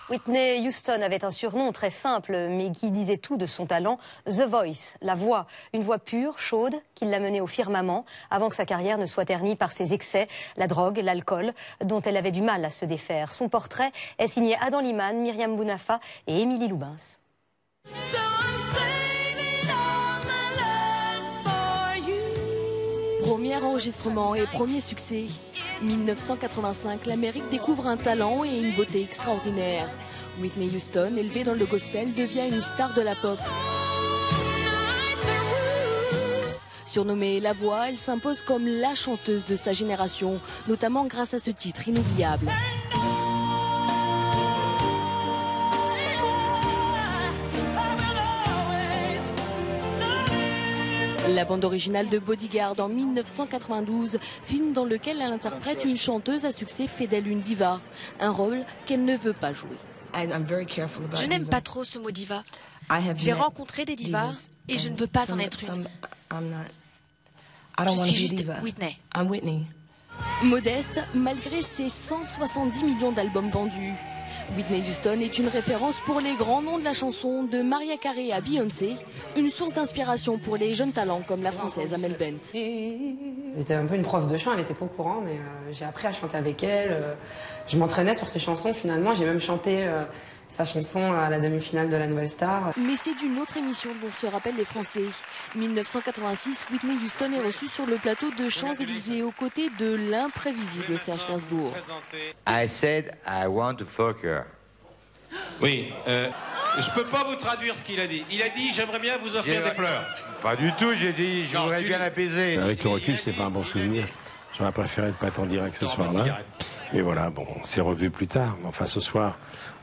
Whitney Houston avait un surnom très simple, mais qui disait tout de son talent, The Voice, la voix. Une voix pure, chaude, qui l'a menée au firmament, avant que sa carrière ne soit ternie par ses excès, la drogue, l'alcool, dont elle avait du mal à se défaire. Son portrait est signé Adam Lyman, Myriam Bounafa et Émilie Loubens. Premier enregistrement et premier succès. 1985, l'Amérique découvre un talent et une beauté extraordinaires. Whitney Houston, élevée dans le gospel, devient une star de la pop. Surnommée La Voix, elle s'impose comme la chanteuse de sa génération, notamment grâce à ce titre inoubliable. La bande originale de Bodyguard en 1992, film dans lequel elle interprète une chanteuse à succès fait d'elle une diva, un rôle qu'elle ne veut pas jouer. Je n'aime pas trop ce mot diva. J'ai rencontré des divas et je ne veux pas en être une. Je suis juste Whitney. Modeste, malgré ses 170 millions d'albums vendus. Whitney Houston est une référence pour les grands noms de la chanson, de Mariah Carey à Beyoncé, une source d'inspiration pour les jeunes talents comme la française Amel Bent. C'était un peu une prof de chant, elle n'était pas au courant, mais j'ai appris à chanter avec elle. Je m'entraînais sur ses chansons finalement, j'ai même chanté sa chanson à la demi-finale de la Nouvelle Star. Mais c'est d'une autre émission dont se rappellent les Français. 1986, Whitney Houston est reçue sur le plateau de Champs-Élysées aux côtés de l'imprévisible Serge Gainsbourg. I said I want to fuck her. Oui, je peux pas vous traduire ce qu'il a dit. Il a dit j'aimerais bien vous offrir des fleurs. Pas du tout, j'ai dit je voudrais bien l'apaiser. Avec le recul, c'est pas un bon souvenir. J'aurais préféré ne pas être en direct ce soir-là. Mais voilà, bon, on s'est revu plus tard. Enfin, ce soir,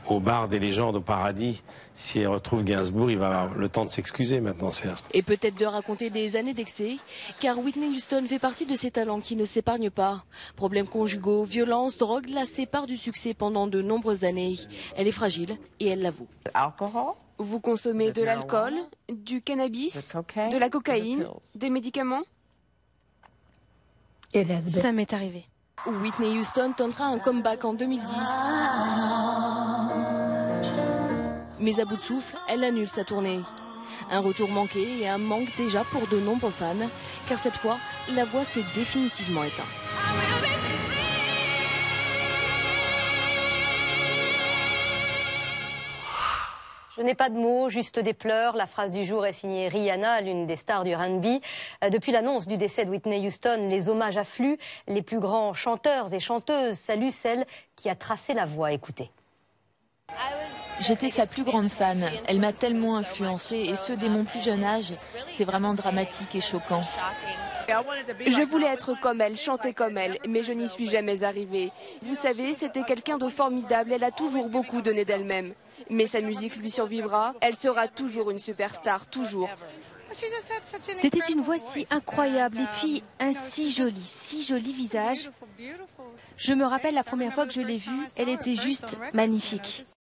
au bar des légendes au paradis, si elle retrouve Gainsbourg, il va avoir le temps de s'excuser maintenant, Serge. Et peut-être de raconter des années d'excès, car Whitney Houston fait partie de ces talents qui ne s'épargnent pas. Problèmes conjugaux, violences, drogue la séparent du succès pendant de nombreuses années. Elle est fragile et elle l'avoue. Vous consommez de l'alcool, du cannabis, de la cocaïne, des médicaments? Ça m'est arrivé. Whitney Houston tentera un comeback en 2010. Mais à bout de souffle, elle annule sa tournée. Un retour manqué et un manque déjà pour de nombreux fans, car cette fois, la voix s'est définitivement éteinte. Je n'ai pas de mots, juste des pleurs. La phrase du jour est signée Rihanna, l'une des stars du R&B. Depuis l'annonce du décès de Whitney Houston, les hommages affluent. Les plus grands chanteurs et chanteuses saluent celle qui a tracé la voie. Écoutez. J'étais sa plus grande fan. Elle m'a tellement influencée, et ce dès mon plus jeune âge. C'est vraiment dramatique et choquant. Je voulais être comme elle, chanter comme elle, mais je n'y suis jamais arrivée. Vous savez, c'était quelqu'un de formidable. Elle a toujours beaucoup donné d'elle-même. Mais sa musique lui survivra. Elle sera toujours une superstar, toujours. C'était une voix si incroyable et puis un si joli visage. Je me rappelle la première fois que je l'ai vue, elle était juste magnifique.